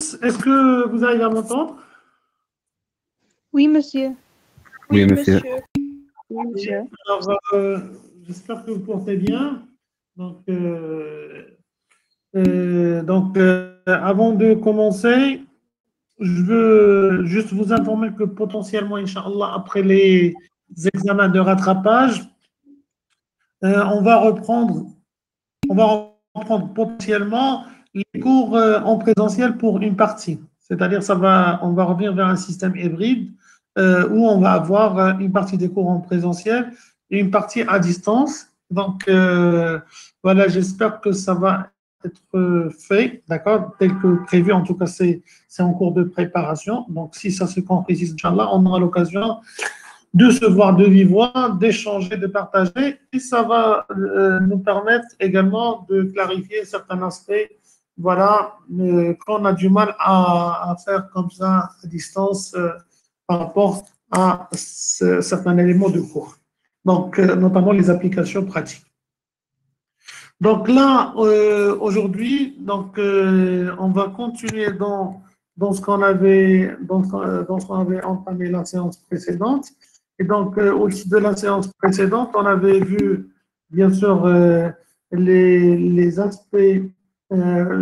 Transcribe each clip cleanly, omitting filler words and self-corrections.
tous. Est-ce que vous arrivez à m'entendre? Oui, monsieur. Oui, monsieur. Oui, monsieur. Alors, j'espère que vous portez bien. Donc, avant de commencer, je veux juste vous informer que potentiellement, Inch'Allah, après les examens de rattrapage, on va reprendre potentiellement les cours en présentiel pour une partie. C'est-à-dire, on va revenir vers un système hybride où on va avoir une partie des cours en présentiel et une partie à distance. Donc, voilà, j'espère que ça va être fait, d'accord, tel que prévu. En tout cas, c'est en cours de préparation. Donc, si ça se concrétise, Inch'Allah, on aura l'occasion de se voir de vive voix, d'échanger, de partager, et ça va nous permettre également de clarifier certains aspects, voilà, qu'on a du mal à faire comme ça à distance par rapport à certains éléments de cours. Donc, notamment les applications pratiques. Donc là, aujourd'hui, on va continuer dans ce qu'on avait, dans ce qu'on avait entamé la séance précédente. Et donc, au titre de la séance précédente, on avait vu, bien sûr, les aspects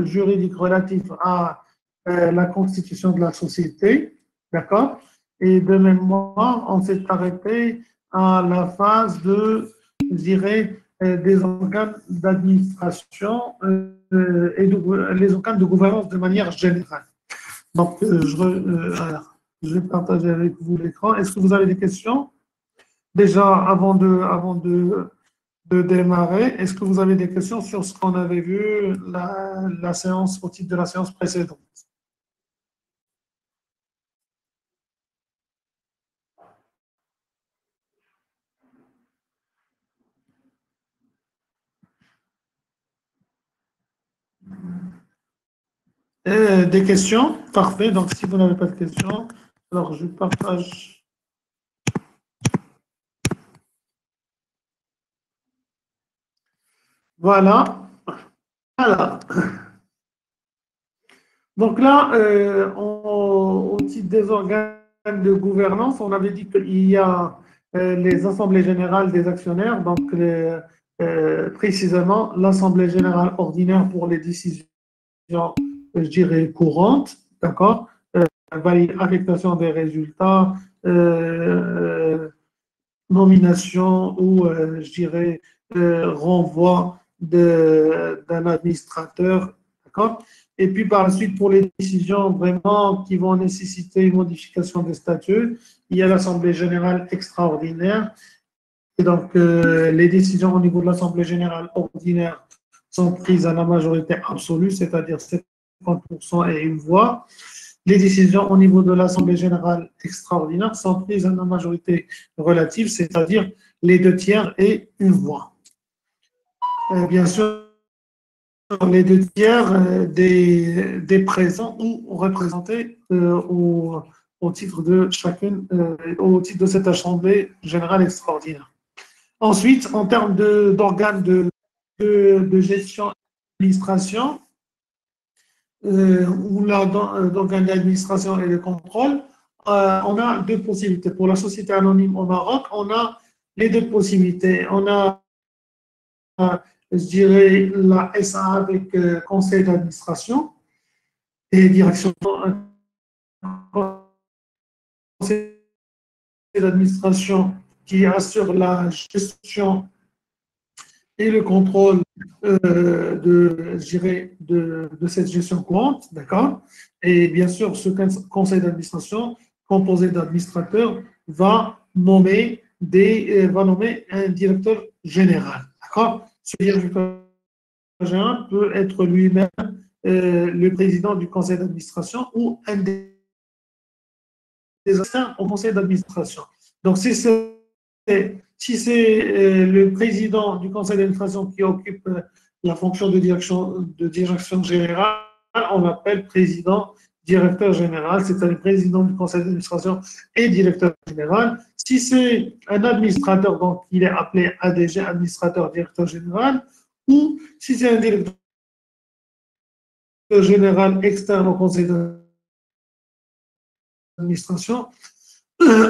juridiques relatifs à la constitution de la société, d'accord? Et de mémoire, on s'est arrêté à la phase de, je dirais, des organes d'administration et les organes de gouvernance de manière générale. Donc, je vais partager avec vous l'écran. Est-ce que vous avez des questions? Déjà, avant de démarrer, est-ce que vous avez des questions sur ce qu'on avait vu la séance, au titre de la séance précédente? Des questions? Parfait. Donc, si vous n'avez pas de questions, alors je partage. Voilà. Alors, donc là, au titre des organes de gouvernance, on avait dit qu'il y a les assemblées générales des actionnaires, donc précisément l'assemblée générale ordinaire pour les décisions, je dirais, courantes, d'accord? Affectation des résultats, nomination ou, je dirais, renvoi d'un administrateur, d'accord? Et puis par la suite, pour les décisions vraiment qui vont nécessiter une modification des statuts, il y a l'Assemblée générale extraordinaire. Et donc, les décisions au niveau de l'Assemblée générale ordinaire sont prises à la majorité absolue, c'est-à-dire 50% et une voix. Les décisions au niveau de l'Assemblée générale extraordinaire sont prises à la majorité relative, c'est-à-dire les 2 tiers et une voix. Bien sûr, les 2 tiers des présents ou représentés au titre de chacune, au titre de cette Assemblée générale extraordinaire. Ensuite, en termes d'organes de gestion et d'administration, ou d'organes d'administration et de contrôle, on a 2 possibilités. Pour la société anonyme au Maroc, on a les 2 possibilités. On a, je dirais, la SA avec conseil d'administration et direction, conseil d'administration qui assure la gestion et le contrôle je dirais, de cette gestion courante, d'accord? Et bien sûr, ce conseil d'administration, composé d'administrateurs, va nommer un directeur général, d'accord? Ce directeur général peut être lui-même le président du conseil d'administration ou un des assistants au conseil d'administration. Donc, si c'est le président du conseil d'administration qui occupe la fonction de direction générale, on l'appelle président directeur général, c'est-à-dire président du conseil d'administration et directeur général. Si c'est un administrateur, donc il est appelé ADG, administrateur directeur général, ou si c'est un directeur général externe au conseil d'administration.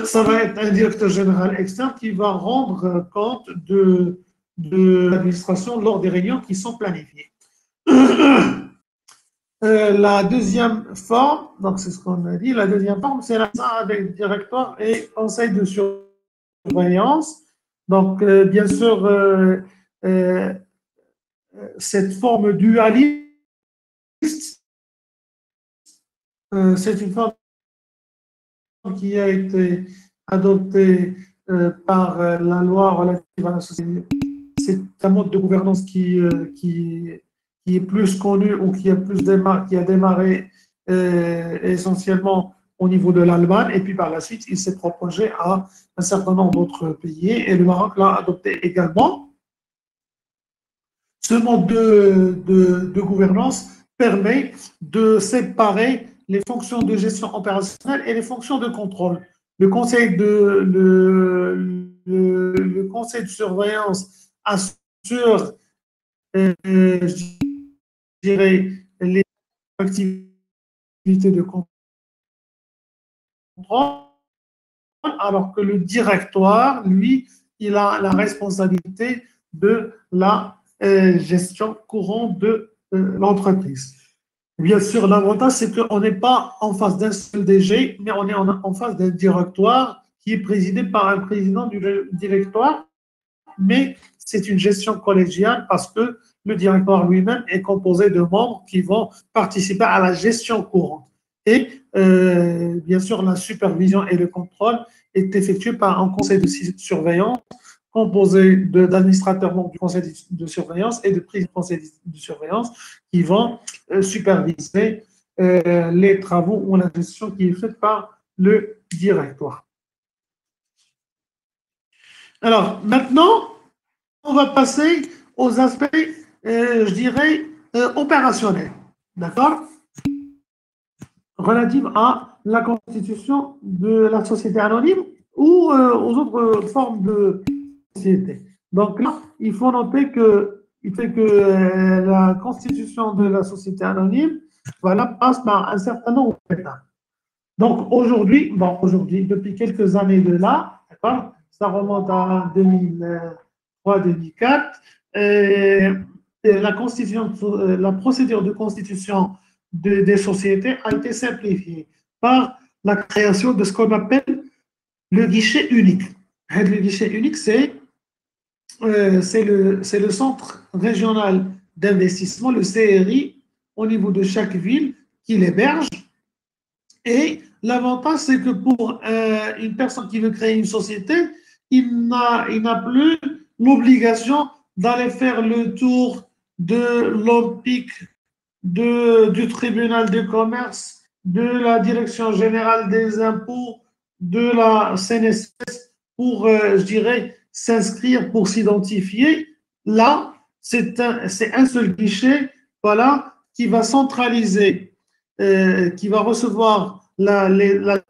Ça va être un directeur général externe qui va rendre compte de l'administration lors des réunions qui sont planifiées. La deuxième forme, donc c'est ce qu'on a dit, la deuxième forme, c'est la avec directoire et conseil de surveillance. Donc, bien sûr, cette forme dualiste, c'est une forme qui a été adoptée par la loi relative à la société. C'est un mode de gouvernance qui est plus connu ou qui a démarré essentiellement au niveau de l'Allemagne, et puis par la suite, il s'est propagé à un certain nombre d'autres pays, et le Maroc l'a adopté également. Ce mode de gouvernance permet de séparer les fonctions de gestion opérationnelle et les fonctions de contrôle. Le conseil le conseil de surveillance assure, je dirais, les activités de contrôle, alors que le directoire, lui, il a la responsabilité de la gestion courante de l'entreprise. Bien sûr, l'avantage, c'est qu'on n'est pas en face d'un seul DG, mais on est en face d'un directoire qui est présidé par un président du directoire, mais c'est une gestion collégiale parce que le directoire lui-même est composé de membres qui vont participer à la gestion courante. Et bien sûr, la supervision et le contrôle est effectué par un conseil de surveillance composé d'administrateurs membres du conseil de surveillance et de présidents du conseil de surveillance qui vont superviser les travaux ou la gestion qui est faite par le directoire. Alors, maintenant, on va passer aux aspects, je dirais, opérationnels. D'accord? Relative à la constitution de la société anonyme ou aux autres formes de société. Donc là, il faut noter que la constitution de la société anonyme, voilà, passe par un certain nombre d'étapes. Donc aujourd'hui, depuis quelques années de là, d'accord, ça remonte à 2003-2004, la procédure de constitution des sociétés a été simplifiée par la création de ce qu'on appelle le guichet unique. Le guichet unique, c'est le centre régional d'investissement, le CRI, au niveau de chaque ville qui l'héberge. Et l'avantage, c'est que pour une personne qui veut créer une société, il n'a plus l'obligation d'aller faire le tour de l'OMPIC, du tribunal de commerce, de la direction générale des impôts, de la CNSS pour, je dirais, s'inscrire, pour s'identifier. Là, c'est un seul guichet, voilà, qui va centraliser, qui va recevoir la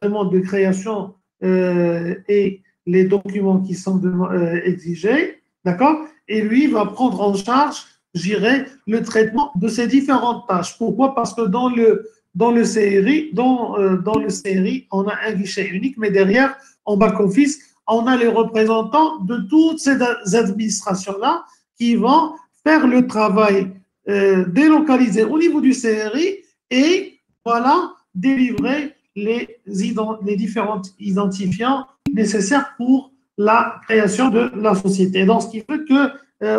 demande de création et les documents qui sont exigés, d'accord? Et lui va prendre en charge, je dirais, le traitement de ces différentes tâches. Pourquoi? Parce que dans le CRI, on a un guichet unique, mais derrière, en back-office, on a les représentants de toutes ces administrations-là qui vont faire le travail délocalisé au niveau du CRI et voilà, délivrer les différents identifiants nécessaires pour la création de la société. Donc, ce qui fait que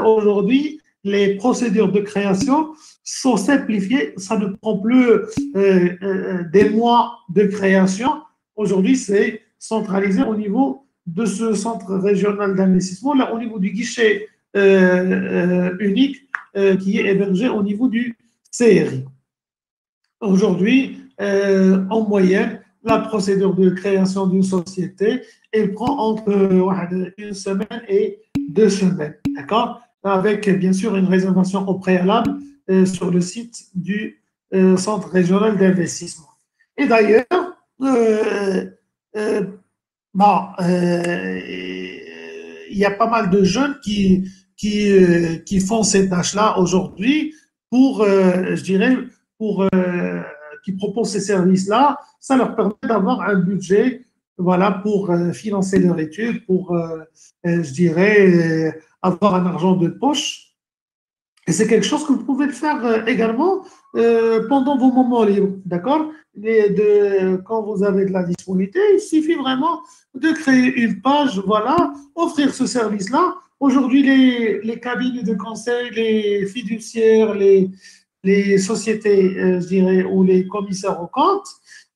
aujourd'hui, les procédures de création sont simplifiées. Ça ne prend plus des mois de création. Aujourd'hui, c'est centralisé au niveau de ce centre régional d'investissement, là, au niveau du guichet unique qui est hébergé au niveau du CRI. Aujourd'hui, en moyenne, la procédure de création d'une société, elle prend entre une semaine et 2 semaines, d'accord? Avec bien sûr une réservation au préalable sur le site du Centre régional d'investissement. Et d'ailleurs, il y a pas mal de jeunes qui font ces tâches-là aujourd'hui pour, je dirais, qui proposent ces services-là, ça leur permet d'avoir un budget, voilà, pour financer leur étude, pour, je dirais, avoir un argent de poche. Et c'est quelque chose que vous pouvez le faire également pendant vos moments libres, d'accord? Quand vous avez de la disponibilité, il suffit vraiment de créer une page, voilà, offrir ce service-là. Aujourd'hui, les cabinets de conseil, les fiduciaires, les sociétés, je dirais, ou les commissaires aux comptes,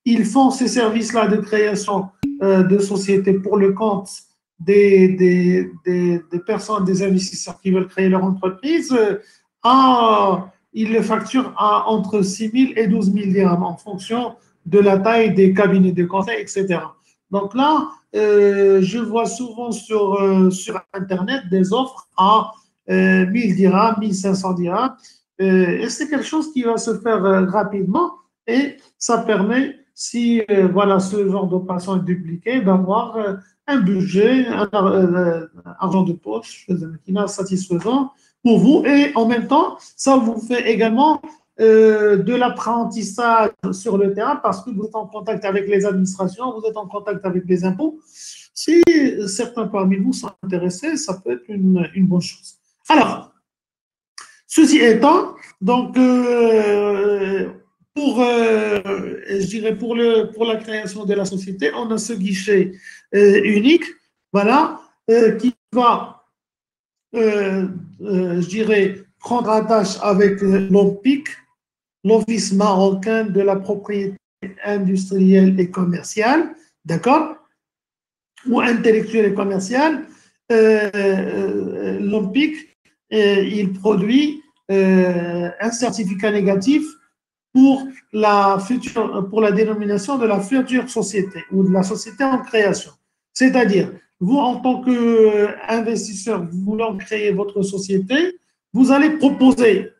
ils font ces services-là de création de sociétés pour le compte des personnes, des investisseurs qui veulent créer leur entreprise. Ils le facturent à entre 6 000 et 12 000 dirhams en fonction de la taille des cabinets de conseil, etc. Donc là, je vois souvent sur Internet des offres à 1000 dirhams, 1500 dirhams. Et c'est quelque chose qui va se faire rapidement et ça permet, si voilà, ce genre d'opération est dupliqué, d'avoir un budget, un argent de poche satisfaisant pour vous et en même temps, ça vous fait également de l'apprentissage sur le terrain parce que vous êtes en contact avec les administrations, vous êtes en contact avec les impôts. Si certains parmi vous sont intéressés, ça peut être une bonne chose. Alors, ceci étant, donc, je dirais pour la création de la société, on a ce guichet unique, voilà, qui va, je dirais, prendre attache avec l'OMPIC, l'Office marocain de la propriété industrielle et commerciale, d'accord, ou intellectuelle et commerciale. L'OMPIC, il produit un certificat négatif pour la dénomination de la future société ou de la société en création. C'est-à-dire, vous, en tant qu'investisseur voulant créer votre société, vous allez proposer,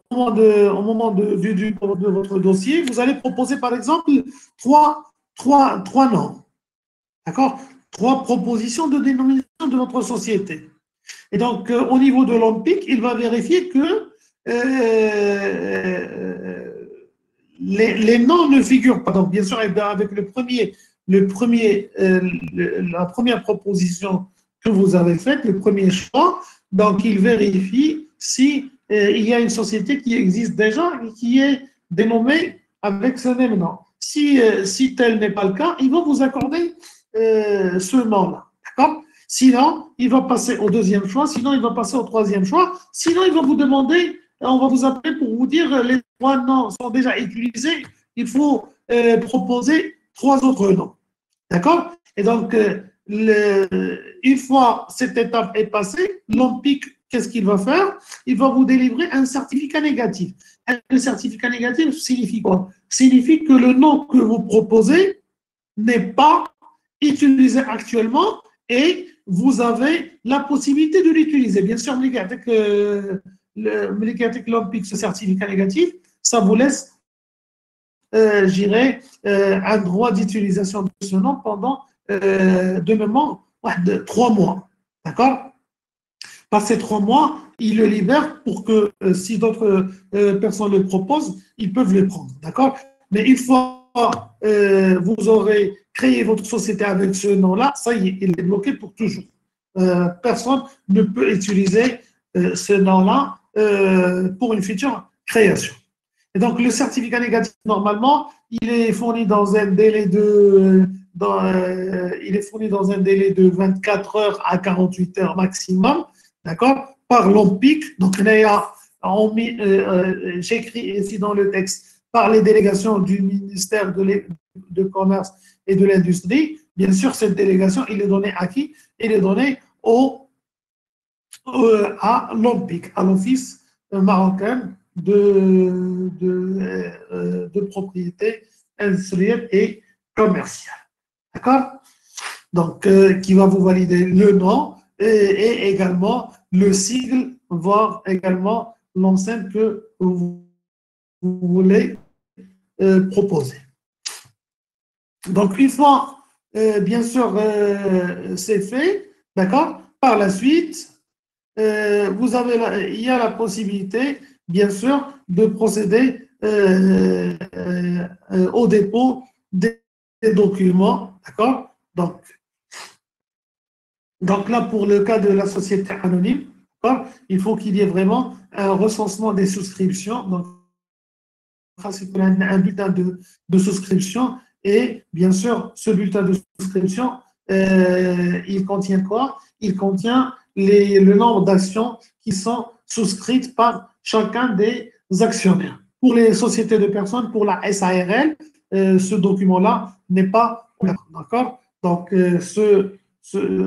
au moment de votre dossier, vous allez proposer, par exemple, trois noms. D'accord? 3 propositions de dénomination de votre société. Et donc, au niveau de l'OMPIC, il va vérifier que les noms ne figurent pas. Donc, bien sûr, avec la première proposition que vous avez faite, le premier choix, donc il vérifie si il y a une société qui existe déjà et qui est dénommée avec ce même nom. Si tel n'est pas le cas, ils vont vous accorder ce nom-là. D'accord? Sinon, il va passer au deuxième choix, sinon il va passer au troisième choix, sinon il va vous demander, on va vous appeler pour vous dire les 3 noms sont déjà utilisés, il faut proposer 3 autres noms. D'accord? Et donc, une fois cette étape est passée, l'OMPIC, qu'est-ce qu'il va faire? Il va vous délivrer un certificat négatif. Un certificat négatif signifie quoi? Signifie que le nom que vous proposez n'est pas utilisé actuellement et vous avez la possibilité de l'utiliser. Bien sûr, avec l'OMPIC, ce certificat négatif, ça vous laisse, un droit d'utilisation de ce nom pendant de mémoire de 3 mois. D'accord? Par ces 3 mois, il le libère pour que si d'autres personnes le proposent, ils peuvent le prendre. D'accord? Mais une fois vous aurez créé votre société avec ce nom-là, ça y est, il est bloqué pour toujours. Personne ne peut utiliser ce nom-là pour une future création. Et donc, le certificat négatif, normalement, il est fourni dans un délai de 24 heures à 48 heures maximum, d'accord, par l'OMPIC. Donc, j'écris ici dans le texte, par les délégations du ministère de Commerce et de l'Industrie. Bien sûr, cette délégation, il est donné à qui? Il est donné à l'OMPIC, à l'Office marocain de propriété industrielle et commerciale. D'accord? Donc, qui va vous valider le nom et également le sigle, voire également l'enceinte que vous voulez proposer. Donc, une fois, bien sûr, c'est fait, d'accord? Par la suite, il y a la possibilité, bien sûr, de procéder au dépôt des documents, d'accord? Donc là, pour le cas de la société anonyme, il faut qu'il y ait vraiment un recensement des souscriptions. Donc, c'est un bulletin de souscription. Et bien sûr, ce bulletin de souscription, il contient quoi? Il contient le nombre d'actions qui sont souscrites par chacun des actionnaires. Pour les sociétés de personnes, pour la SARL, ce document-là n'est pas ouvert. D'accord? Donc,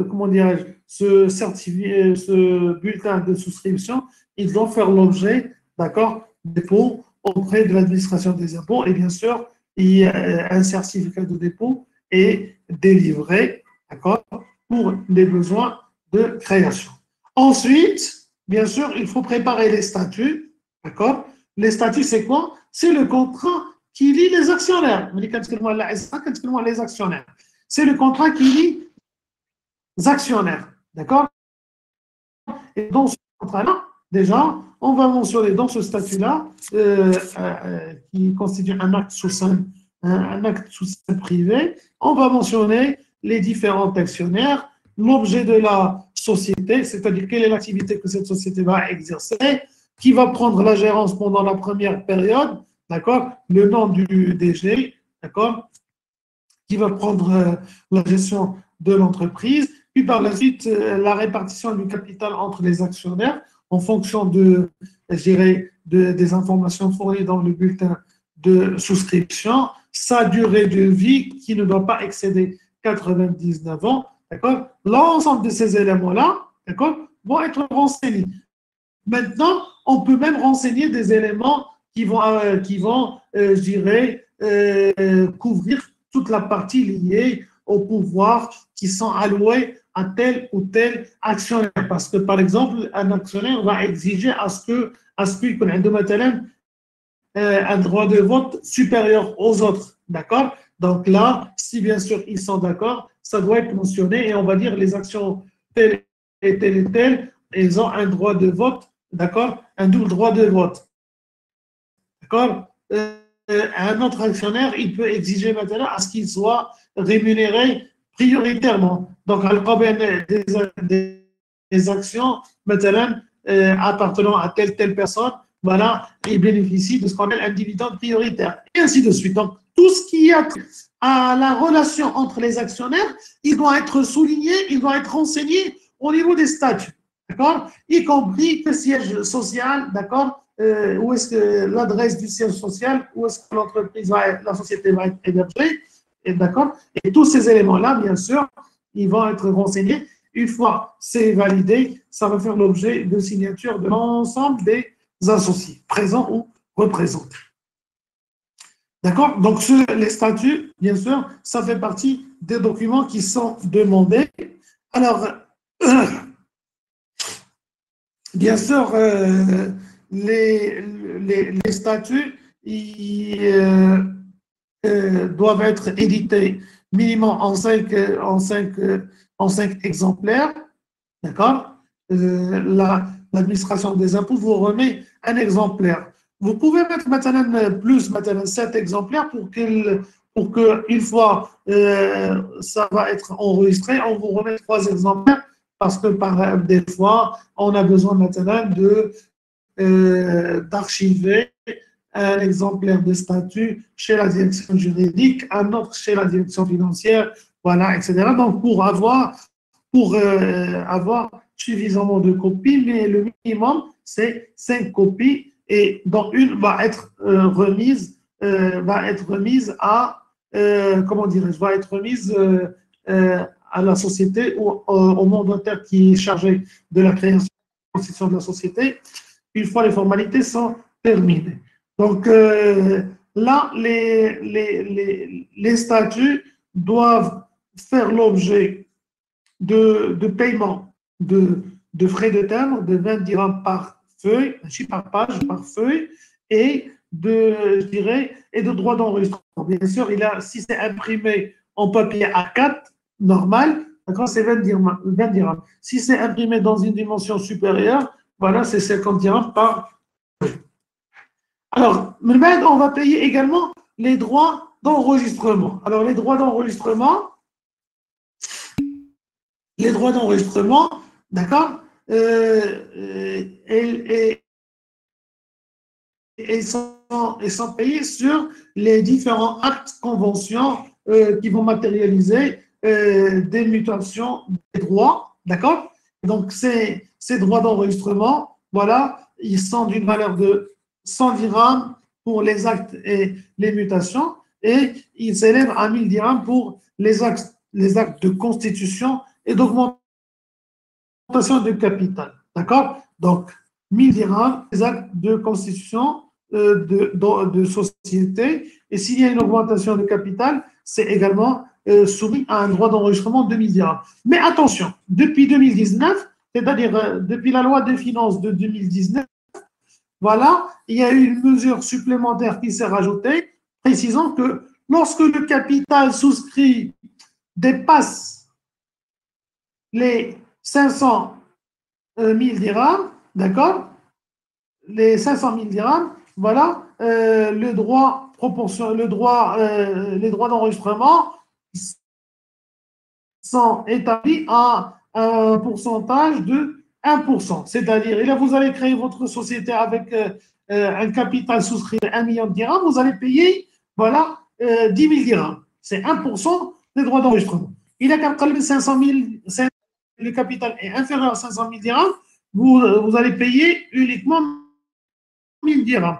comment dirais-je, ce bulletin de souscription, il doit faire l'objet, d'accord, dépôt auprès de l'administration des impôts. Et bien sûr, un certificat de dépôt est délivré, d'accord, pour les besoins de création. Ensuite, bien sûr, il faut préparer les statuts, d'accord. Les statuts, c'est quoi? C'est le contrat qui lie les actionnaires. Les actionnaires. C'est le contrat qui lie les actionnaires, d'accord. Et dans ce contrat-là, déjà, on va mentionner dans ce statut-là, qui constitue un acte sous sein privé, on va mentionner les différents actionnaires, l'objet de la société, c'est-à-dire quelle est l'activité que cette société va exercer, qui va prendre la gérance pendant la première période, d'accord, le nom du DG, d'accord, qui va prendre la gestion de l'entreprise, puis par la suite, la répartition du capital entre les actionnaires en fonction des informations fournies dans le bulletin de souscription, sa durée de vie qui ne doit pas excéder 99 ans, d'accord? L'ensemble de ces éléments-là, d'accord, vont être renseignés. Maintenant, on peut même renseigner des éléments qui vont couvrir toute la partie liée au pouvoir qui sont alloués à tel ou tel actionnaire. Parce que, par exemple, un actionnaire va exiger à ce qu'il ait un droit de vote supérieur aux autres. D'accord? Donc là, si bien sûr ils sont d'accord, ça doit être mentionné et on va dire les actions telles et telles et telles, ils ont un droit de vote, d'accord? Un double droit de vote. D'accord? Un autre actionnaire, il peut exiger maintenant à ce qu'il soit rémunéré prioritairement. Donc, des actions maintenant appartenant à telle personne, voilà, il bénéficie de ce qu'on appelle un dividende prioritaire, et ainsi de suite. Donc, tout ce qui a à la relation entre les actionnaires, il doit être souligné, il doit être renseigné au niveau des statuts, d'accord? Y compris le siège social, d'accord? Où est-ce que l'adresse du siège social, où est-ce que la société va être hébergée, d'accord? Et tous ces éléments-là, bien sûr, ils vont être renseignés. Une fois c'est validé, ça va faire l'objet de signature de l'ensemble des associés, présents ou représentés. D'accord? Donc, les statuts, bien sûr, ça fait partie des documents qui sont demandés. Alors, bien sûr, les statuts doivent être édités minimum en 5 exemplaires. D'accord? L'administration des impôts vous remet un exemplaire. Vous pouvez mettre maintenant plus, maintenant 7 exemplaires pour qu'une fois ça va être enregistré, on vous remet 3 exemplaires parce que des fois, on a besoin maintenant d'archiver un exemplaire de statut chez la direction juridique, un autre chez la direction financière, voilà, etc. Donc, pour avoir suffisamment de copies, mais le minimum, c'est 5 copies et dont une va être remise à, comment dirais-je, va être remise à la société ou au mandataire qui est chargé de la création de la constitution de la société, une fois les formalités sont terminées. Donc là, les statuts doivent faire l'objet de paiement de frais de timbre de 20 dirhams par feuille, par page, par feuille, et de droits d'enregistrement. Bien sûr, si c'est imprimé en papier A4, normal, d'accord, c'est 20 dirhams. Si c'est imprimé dans une dimension supérieure, voilà, c'est 50 dirhams par feuille. Alors, on va payer également les droits d'enregistrement. Alors, les droits d'enregistrement, d'accord, et sont payés sur les différents actes, conventions qui vont matérialiser des mutations des droits, d'accord? Donc, ces droits d'enregistrement, voilà, ils sont d'une valeur de 100 dirhams pour les actes et les mutations, et ils s'élèvent à 1000 dirhams pour les actes de constitution et d'augmentation de capital, d'accord? Donc, 1000 dirhams, les actes de constitution de société, et s'il y a une augmentation de capital, c'est également soumis à un droit d'enregistrement de 1000 dirhams. Mais attention, depuis 2019, c'est-à-dire depuis la loi des finances de 2019, voilà, il y a eu une mesure supplémentaire qui s'est rajoutée, précisant que lorsque le capital souscrit dépasse les 500 000 dirhams, d'accord? Les 500 000 dirhams, voilà, les droits d'enregistrement sont établis à un pourcentage de 1%. C'est-à-dire, et là, vous allez créer votre société avec un capital souscrit de 1 million de dirhams, vous allez payer, voilà, 10 000 dirhams. C'est 1% des droits d'enregistrement. Il a qu'à 500 000, le capital est inférieur à 500 000 dirhams, vous allez payer uniquement 1000 dirhams.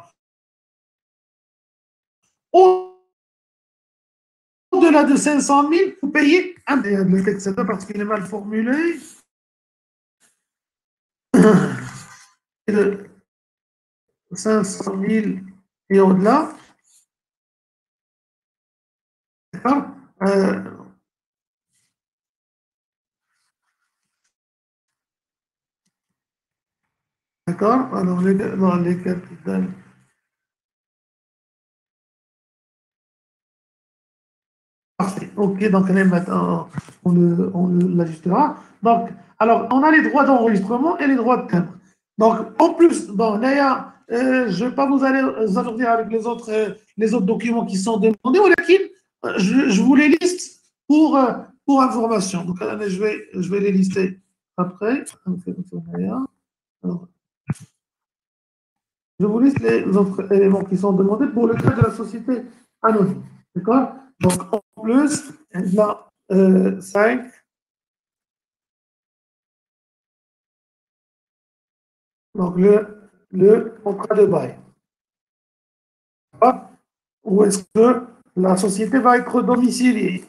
Au-delà de 500 000, vous payez un. Le texte, c'est parce qu'il est mal formulé. De 500 000 et au-delà. D'accord. D'accord. Alors, les capitales. Parfait. OK, donc là, maintenant, on l'ajustera. Donc, alors, on a les droits d'enregistrement et les droits de timbre. Donc, en plus, bon, là, je ne vais pas vous alourdir avec les autres documents qui sont demandés, je vous les liste pour information. Donc, je vais les lister après. Alors, je vous liste les autres éléments qui sont demandés pour le cas de la société anonyme. D'accord? Donc, en plus, là, 5. Donc, le contrat de bail. Où est-ce que la société va être domiciliée?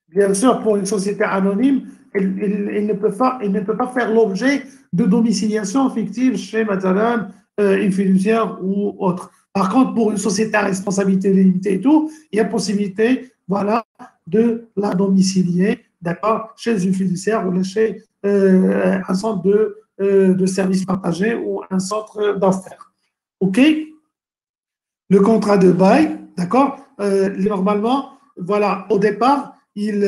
Bien sûr, pour une société anonyme, il ne peut pas faire l'objet de domiciliation fictive chez, madame, une fiduciaire ou autre. Par contre, pour une société à responsabilité limitée et tout, il y a possibilité, voilà, de la domicilier, d'accord, chez une fiduciaire ou chez un centre de services partagés ou un centre d'affaires. OK? Le contrat de bail, d'accord, normalement, voilà, au départ, il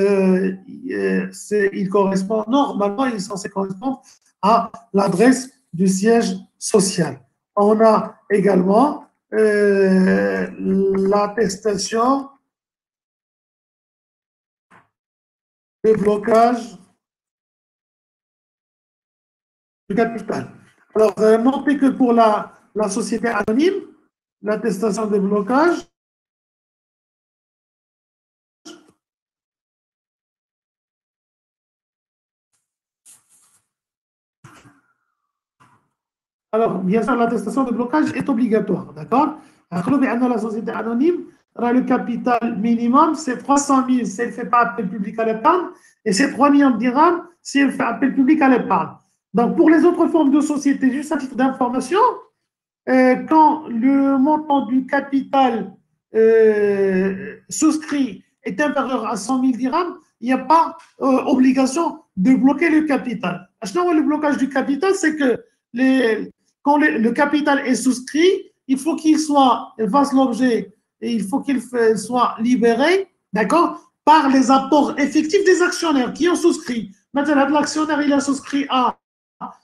correspond, normalement, il est censé correspondre à l'adresse du siège social. On a également l'attestation de blocage du capital. Alors, notez que pour la société anonyme, l'attestation de blocage, alors, bien sûr, l'attestation de blocage est obligatoire, d'accord? La société anonyme, le capital minimum, c'est 300 000 si elle ne fait pas appel public à l'épargne, et c'est 3 millions de dirhams si elle fait appel public à l'épargne. Donc, pour les autres formes de société, juste à titre d'information, quand le montant du capital souscrit est inférieur à 100 000 dirhams, il n'y a pas obligation de bloquer le capital. Le blocage du capital, c'est que quand le capital est souscrit, il faut qu'il fasse l'objet et il faut qu'il soit libéré, d'accord, par les apports effectifs des actionnaires qui ont souscrit. Maintenant, l'actionnaire, il a souscrit à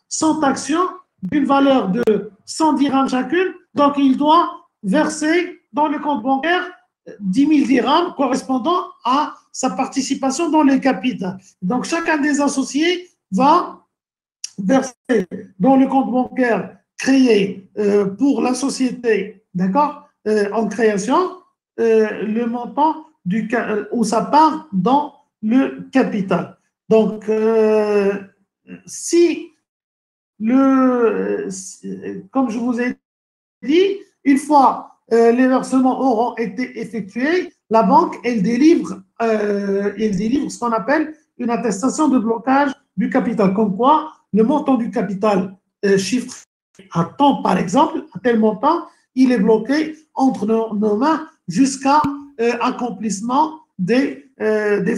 100 actions d'une valeur de 100 dirhams chacune, donc il doit verser dans le compte bancaire 10 000 dirhams correspondant à sa participation dans le capital. Donc, chacun des associés va verser dans le compte bancaire créé pour la société, d'accord, en création, le montant ou sa part dans le capital. Donc, comme je vous ai dit, une fois les versements auront été effectués, la banque, elle délivre ce qu'on appelle une attestation de blocage du capital. Comme quoi, le montant du capital chiffré à temps, par exemple, à tel montant, il est bloqué entre nos mains jusqu'à accomplissement des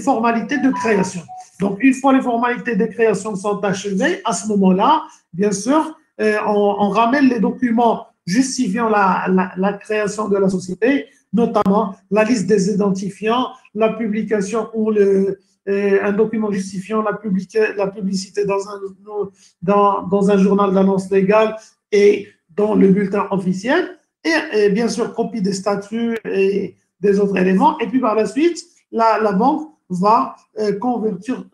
formalités de création. Donc, une fois les formalités de création sont achevées, à ce moment-là, bien sûr, on ramène les documents justifiant la création de la société, notamment la liste des identifiants, la publication ou un document justifiant la publicité dans un journal d'annonce légale et dans le bulletin officiel, et bien sûr, copie des statuts et des autres éléments. Et puis par la suite, la banque va convertir,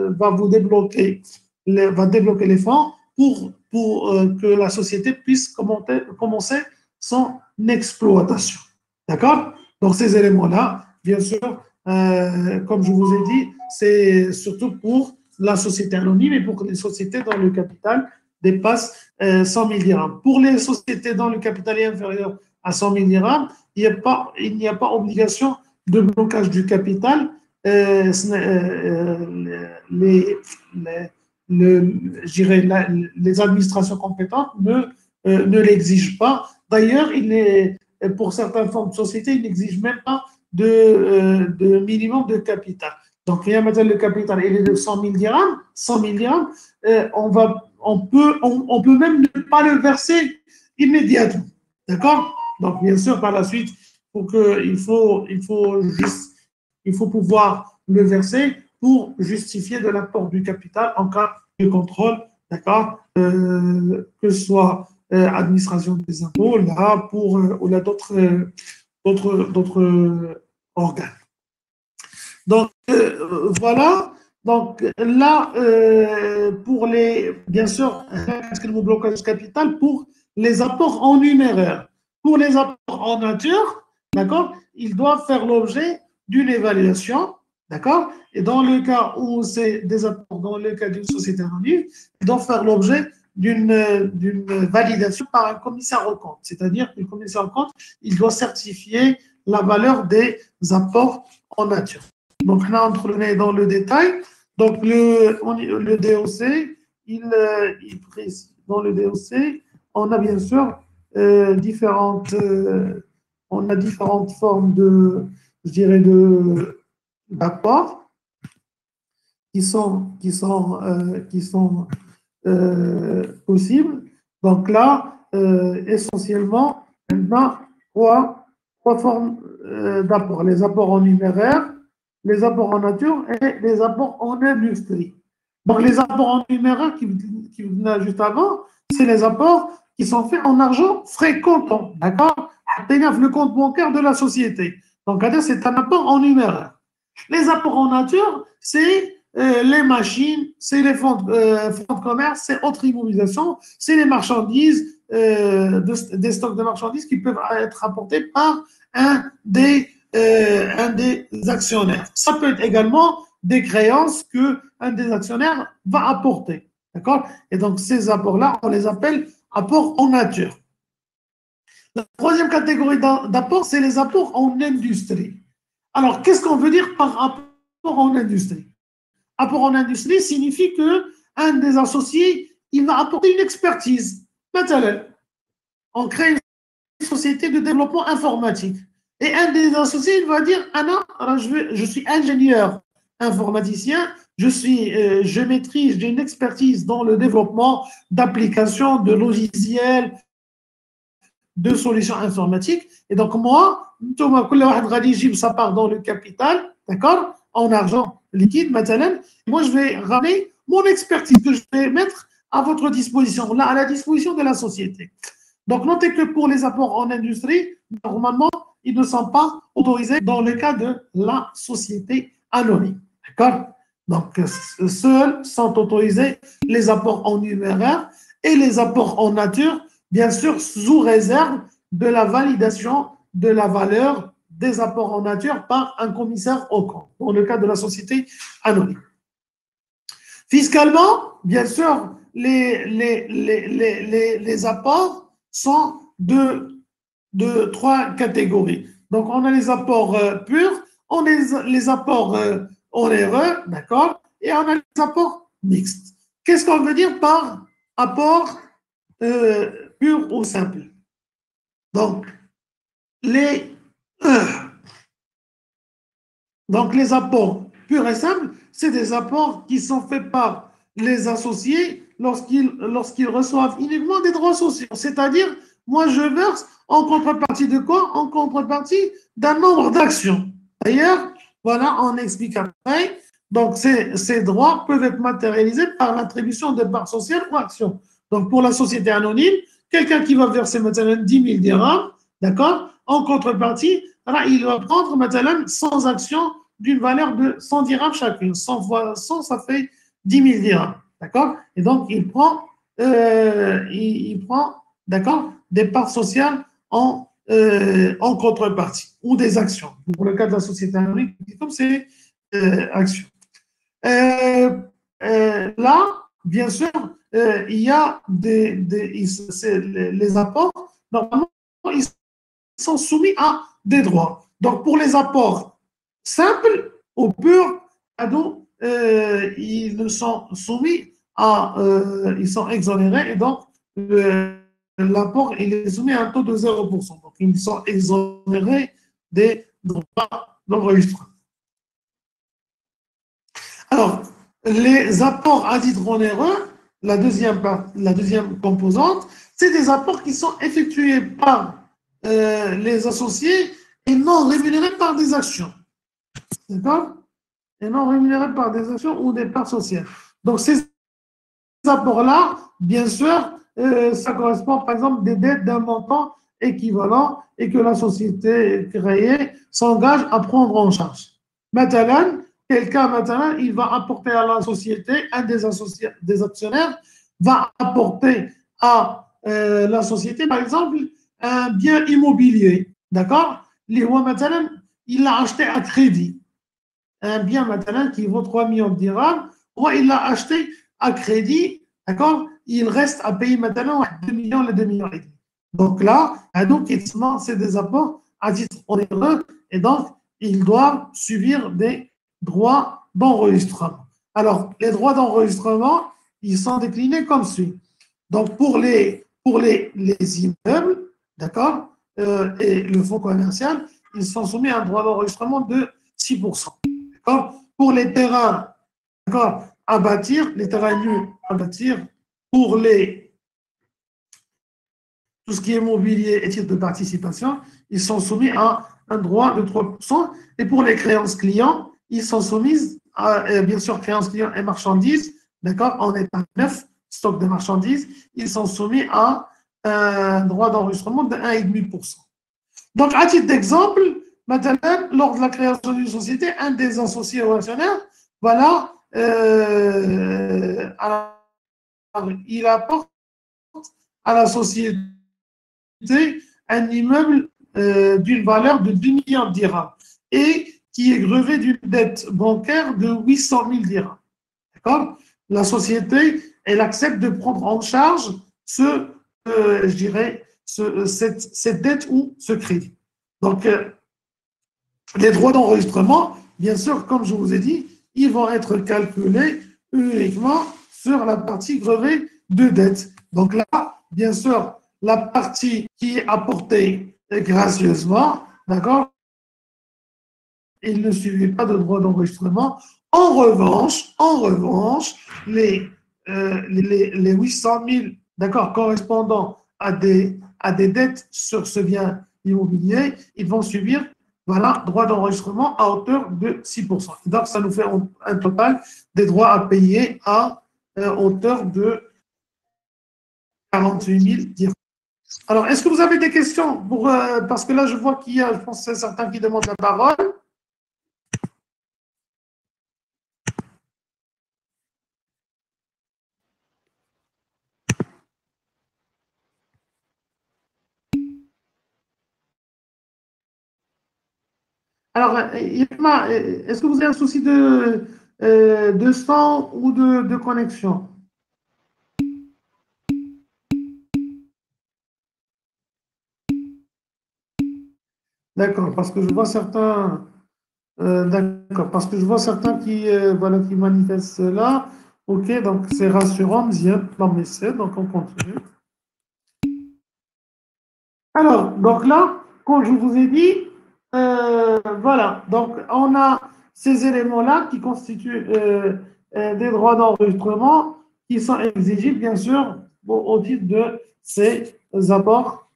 va débloquer les fonds pour que la société puisse commencer son exploitation. D'accord? Donc, ces éléments-là, bien sûr, comme je vous ai dit, c'est surtout pour la société anonyme et pour que les sociétés dont le capital dépasse 100 000 dirhams. Pour les sociétés dont le capital est inférieur à 100 000 dirhams, il n'y a pas obligation de blocage du capital. Les administrations compétentes ne l'exigent pas. D'ailleurs, pour certaines formes de société, ils n'exigent même pas de minimum de capital. Donc, rien maintenant, le capital il est de 100 000 dirhams. 100 000 dirhams, on peut même ne pas le verser immédiatement. D'accord? Donc, bien sûr, par la suite, il faut pouvoir le verser pour justifier de l'apport du capital en cas de contrôle, d'accord, que ce soit administration des impôts, là, ou là d'autres organes. Donc, voilà. Donc, là, bien sûr, est-ce que le blocage du capital pour les apports en numéraire. Pour les apports en nature, d'accord, ils doivent faire l'objet d'une évaluation. D'accord? Et dans le cas où c'est des apports, dans le cas d'une société anonyme, ils doivent faire l'objet d'une validation par un commissaire aux comptes. C'est-à-dire que le commissaire aux comptes, il doit certifier la valeur des apports en nature. Donc là, on entre dans le détail. Donc le DOC, il précise. Dans le DOC, on a bien sûr différentes formes d'apports qui sont possibles. Donc là, essentiellement, on a trois formes d'apports. Les apports en numéraire, les apports en nature et les apports en industrie. Donc les apports en numéraire qui venaient juste avant, c'est les apports qui sont faits en argent frais comptant. D'accord? Le compte bancaire de la société. Donc, c'est un apport en numéraire. Les apports en nature, c'est les machines, c'est les fonds de commerce, c'est autre immobilisation, c'est les marchandises, des stocks de marchandises qui peuvent être apportés par un des actionnaires. Ça peut être également des créances qu'un des actionnaires va apporter. D'accord? Et donc, ces apports-là, on les appelle apports en nature. La troisième catégorie d'apports, c'est les apports en industrie. Alors, qu'est-ce qu'on veut dire par apport en industrie? Apport en industrie signifie qu'un des associés, il va apporter une expertise. Maintenant, on crée une société de développement informatique. Et un des associés, il va dire, ah non, alors je suis ingénieur informaticien, je maîtrise, j'ai une expertise dans le développement d'applications, de logiciels, de solutions informatiques. Et donc, moi, ça part dans le capital, d'accord, en argent liquide, maintenant. Moi, je vais ramener mon expertise que je vais mettre à votre disposition, là, à la disposition de la société. Donc, notez que pour les apports en industrie, normalement, ils ne sont pas autorisés dans le cas de la société anonyme. D'accord? Donc, seuls sont autorisés les apports en numéraire et les apports en nature, bien sûr, sous réserve de la validation de la valeur des apports en nature par un commissaire au compte, dans le cas de la société anonyme. Fiscalement, bien sûr, les apports sont de trois catégories. Donc, on a les apports purs, on a les apports onéreux, d'accord, et on a les apports mixtes. Qu'est-ce qu'on veut dire par apport pur ou simple? Donc, les apports purs et simples, c'est des apports qui sont faits par les associés lorsqu'ils reçoivent uniquement des droits sociaux. C'est-à-dire, moi, je verse en contrepartie de quoi? En contrepartie d'un nombre d'actions. D'ailleurs, voilà, on explique après. Donc, ces droits peuvent être matérialisés par l'attribution de parts sociales ou actions. Donc, pour la société anonyme, quelqu'un qui va verser maintenant 10 000 dirhams, d'accord, en contrepartie, alors, il va prendre maintenant 100 actions d'une valeur de 100 dirhams chacune. 100 fois 100, ça fait 10 000 dirhams. D'accord? Et donc, il prend d'accord, des parts sociales en contrepartie ou des actions. Pour le cas de la société anonyme, comme c'est actions. Là, bien sûr, il y a les apports, normalement, ils sont soumis à des droits. Donc, pour les apports simples ou purs, ils ne sont soumis à, ils sont exonérés et donc l'apport il est soumis à un taux de 0%. Donc, ils sont exonérés des droits d'enregistrement. Alors, les apports à titre onéreux, la deuxième composante, c'est des apports qui sont effectués par les associés et non rémunérés par des actions. D'accord? Et non rémunérés par des actions ou des parts sociales. Donc, ces apports-là, bien sûr, ça correspond par exemple des dettes d'un montant équivalent et que la société créée s'engage à prendre en charge. Maintenant, quelqu'un, maintenant, il va apporter à la société, un des actionnaires va apporter à la société, par exemple, un bien immobilier. D'accord? Maintenant, il l'a acheté à crédit. Un bien maintenant qui vaut 3 millions de dirhams, ou il l'a acheté à crédit, d'accord? Il reste à payer maintenant 2 millions, les 2 millions et demi. Donc là, c'est des apports à titre onéreux et donc ils doivent subir des droits d'enregistrement. Alors, les droits d'enregistrement, ils sont déclinés comme suit. Donc, pour les immeubles, d'accord, et le fonds commercial, ils sont soumis à un droit d'enregistrement de 6%. Pour les terrains à bâtir, les terrains nus à bâtir, pour tout ce qui est mobilier et titres de participation, ils sont soumis à un droit de 3%. Et pour les créances clients, ils sont soumis à, bien sûr, créances clients et marchandises, d'accord, en état neuf, stock de marchandises, ils sont soumis à un droit d'enregistrement de 1,5%. Donc, à titre d'exemple, maintenant, lors de la création d'une société, un des associés ou actionnaires, voilà, il apporte à la société un immeuble d'une valeur de 2 millions de dirhams et qui est grevé d'une dette bancaire de 800 000 dirhams. D'accord? La société, elle accepte de prendre en charge je dirais, cette dette ou ce crédit. Donc, les droits d'enregistrement, bien sûr, comme je vous ai dit, ils vont être calculés uniquement sur la partie grevée de dette. Donc là, bien sûr, la partie qui est apportée gracieusement, d'accord, il ne suffit pas de droits d'enregistrement. En revanche, les 800 000, d'accord, correspondant à des dettes sur ce bien immobilier, ils vont subir, voilà, droits d'enregistrement à hauteur de 6%. Donc, ça nous fait un total des droits à payer à hauteur de 48 000 dirhams. Alors, est-ce que vous avez des questions pour, parce que là, je vois qu'il y a, je pense, certains qui demandent la parole. Alors, Irma, est-ce que vous avez un souci de son ou de connexion? D'accord, parce que je vois certains, d'accord, parce que je vois certains qui, voilà, qui manifestent cela. Ok, donc c'est rassurant, bien, non, mais c'est, donc on continue. Alors, donc là, comme je vous ai dit, voilà, donc on a ces éléments-là qui constituent des droits d'enregistrement qui sont exigibles, bien sûr, au titre de ces apports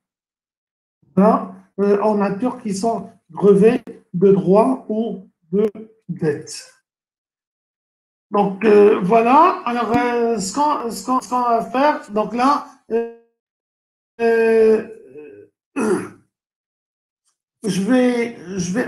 là, en nature qui sont grevés de droits ou de dettes. Donc voilà, alors ce qu'on va faire, donc là, euh, je vais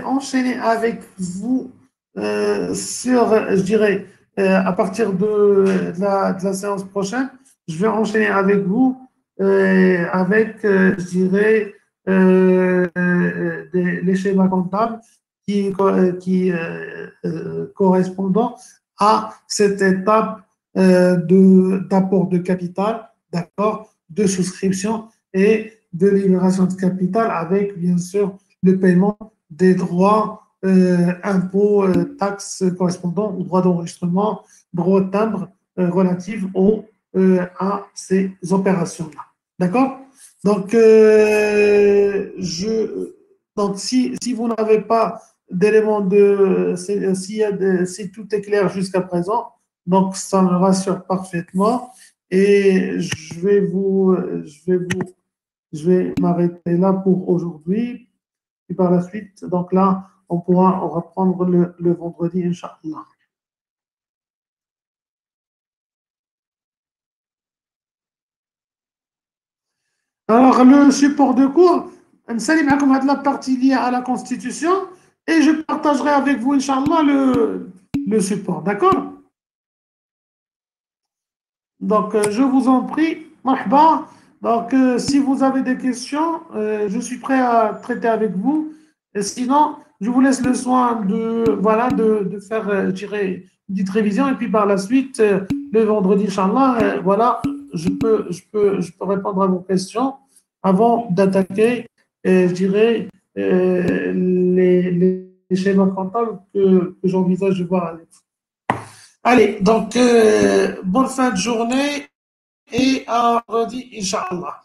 enchaîner avec vous sur, je dirais, à partir de la séance prochaine, je vais enchaîner avec vous avec, je dirais, les schémas comptables qui correspondant à cette étape d'apport de capital, d'accord, de souscription et de libération de capital avec, bien sûr, le paiement des droits, impôts, taxes correspondants aux droits d'enregistrement, droits de timbre relatifs à ces opérations-là. D'accord? Donc, donc si vous n'avez pas d'éléments si tout est clair jusqu'à présent, donc ça me rassure parfaitement et je vais m'arrêter là pour aujourd'hui. Et par la suite, donc là, on pourra reprendre le vendredi, Inch'Allah. Alors, le support de cours, Salim Akoumad, la partie liée à la Constitution, et je partagerai avec vous, Inch'Allah, le support. D'accord? Donc, je vous en prie, marhaba. Donc, si vous avez des questions, je suis prêt à traiter avec vous. Et sinon, je vous laisse le soin voilà, de faire, je dirais, une petite révision. Et puis, par la suite, le vendredi, Inch'Allah, voilà, je peux répondre à vos questions avant d'attaquer, je dirais, les schémas comptables que j'envisage de voir avec vous. Allez, donc, bonne fin de journée et à vendredi, Inch'Allah.